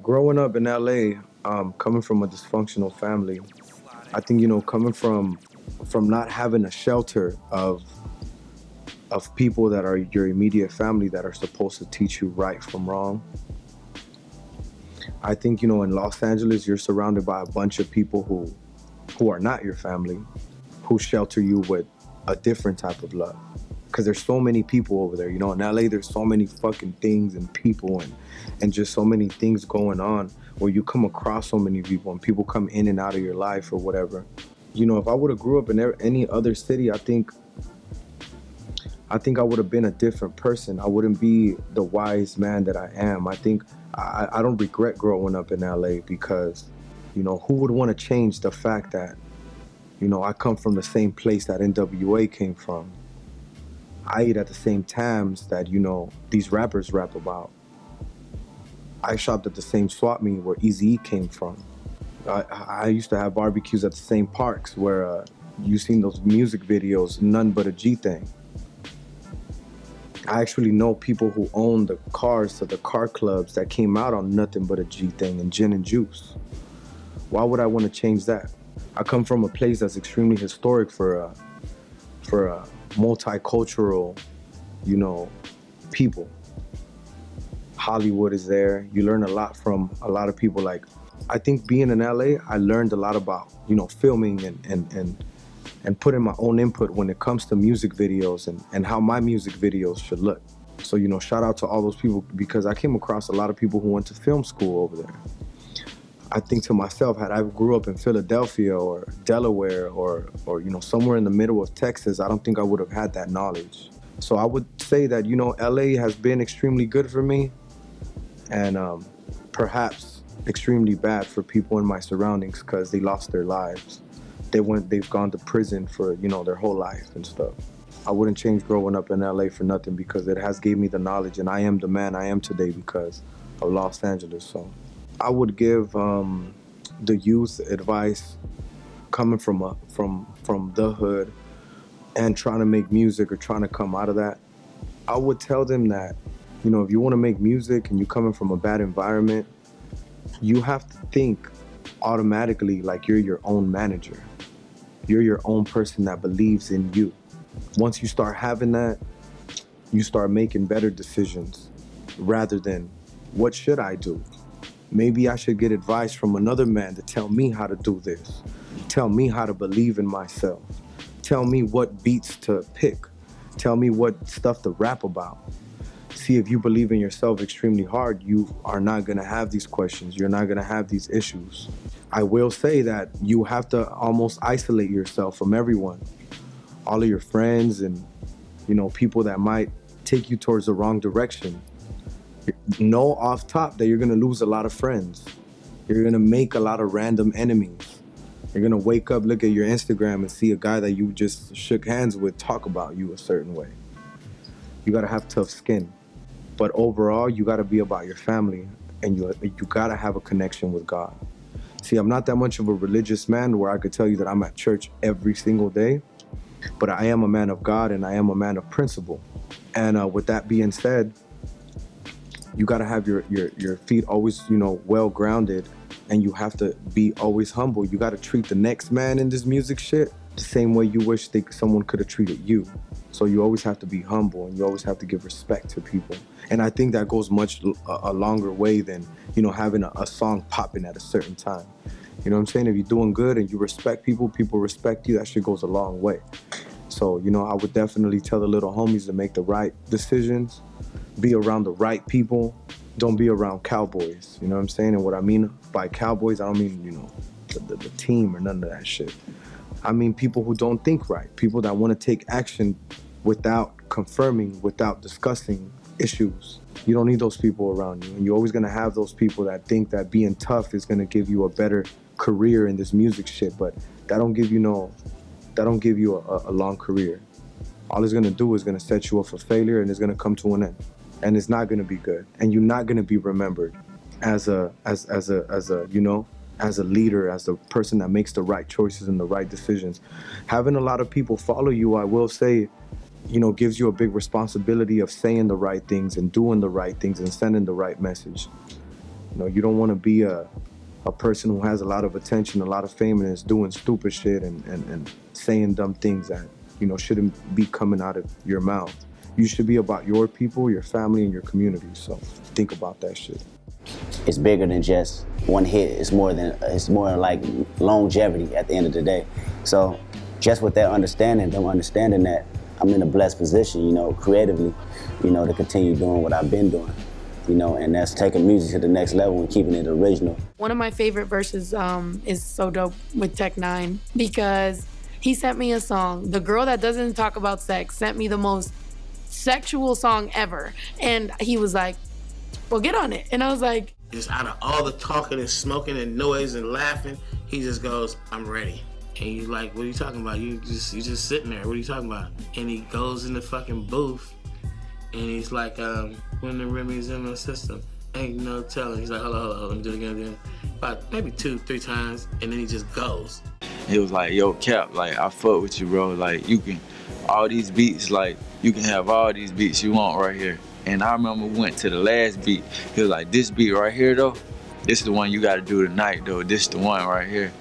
Growing up in LA, coming from a dysfunctional family, I think coming from not having a shelter of people that are your immediate family that are supposed to teach you right from wrong. I think in Los Angeles you're surrounded by a bunch of people who are not your family, who shelter you with a different type of love. Because there's so many people over there. In LA, there's so many fucking things and people and just so many things going on where you come across so many people and people come in and out of your life or whatever. If I would have grew up in any other city, I think I would have been a different person. I wouldn't be the wise man that I am. I think I don't regret growing up in LA because, who would want to change the fact that, I come from the same place that NWA came from. I eat at the same times that, these rappers rap about. I shopped at the same swap meet where Eazy came from. I used to have barbecues at the same parks where you seen those music videos, None But a G thing. I actually know people who own the cars to the car clubs that came out on Nothing But a G thing and Gin and Juice. Why would I want to change that? I come from a place that's extremely historic for multicultural, people. Hollywood is there. You learn a lot from a lot of people. Like, I think being in LA, I learned a lot about, filming and putting my own input when it comes to music videos and how my music videos should look. So, shout out to all those people because I came across a lot of people who went to film school over there. I think to myself, had I grew up in Philadelphia or Delaware or somewhere in the middle of Texas, I don't think I would have had that knowledge. So I would say that, LA has been extremely good for me and perhaps extremely bad for people in my surroundings because they lost their lives. They've gone to prison for, their whole life and stuff. I wouldn't change growing up in LA for nothing because it has gave me the knowledge and I am the man I am today because of Los Angeles. So I would give the youth advice coming from the hood and trying to make music or trying to come out of that. I would tell them that, if you want to make music and you're coming from a bad environment, you have to think automatically like you're your own manager. You're your own person that believes in you. Once you start having that, you start making better decisions rather than what should I do? Maybe I should get advice from another man to tell me how to do this. Tell me how to believe in myself. Tell me what beats to pick. Tell me what stuff to rap about. See, if you believe in yourself extremely hard, you are not gonna have these questions. You're not gonna have these issues. I will say that you have to almost isolate yourself from everyone. All of your friends and, people that might take you towards the wrong direction. Know off top that you're gonna lose a lot of friends. You're gonna make a lot of random enemies. You're gonna wake up, look at your Instagram and see a guy that you just shook hands with talk about you a certain way. You gotta have tough skin. But overall, you gotta be about your family and you gotta have a connection with God. See, I'm not that much of a religious man where I could tell you that I'm at church every single day, but I am a man of God and I am a man of principle. And with that being said, you gotta have your feet always, well grounded, and you have to be always humble. You gotta treat the next man in this music shit the same way you wish someone could have treated you. So you always have to be humble and you always have to give respect to people. And I think that goes much a longer way than, having a song popping at a certain time. You know what I'm saying? If you're doing good and you respect people, people respect you, that shit goes a long way. So, I would definitely tell the little homies to make the right decisions, be around the right people, don't be around cowboys, you know what I'm saying? And what I mean by cowboys, I don't mean, the team or none of that shit. I mean people who don't think right, people that want to take action without confirming, without discussing issues. You don't need those people around you. And you're always going to have those people that think that being tough is going to give you a better career in this music shit, but that don't give you a long career. All it's going to do is going to set you up for failure and it's going to come to an end. And it's not going to be good. And you're not going to be remembered as a leader, as the person that makes the right choices and the right decisions. Having a lot of people follow you, I will say, gives you a big responsibility of saying the right things and doing the right things and sending the right message. You know, you don't want to be a person who has a lot of attention, a lot of fame, and is doing stupid shit and saying dumb things that, you know, shouldn't be coming out of your mouth. You should be about your people, your family, and your community. So think about that shit. It's bigger than just one hit. It's more like longevity at the end of the day. So just with that understanding, them understanding that I'm in a blessed position, you know, creatively, you know, to continue doing what I've been doing, you know, and that's taking music to the next level and keeping it original. One of my favorite verses is So Dope with Tech Nine, because he sent me a song. The girl that doesn't talk about sex sent me the most sexual song ever. And he was like, well, get on it. And I was like, just out of all the talking and smoking and noise and laughing, he just goes, I'm ready. And he's like, what are you talking about? You just sitting there. What are you talking about? And he goes in the fucking booth and he's like, when the Remy's in my system, ain't no telling. He's like, hold on, let me do it again. About maybe 2-3 times, and then he just goes. He was like, yo, Cap, like, I fuck with you, bro. Like, you can, all these beats, like, you can have all these beats you want right here. And I remember we went to the last beat. He was like, this beat right here, though, this is the one you gotta do tonight, though. This is the one right here.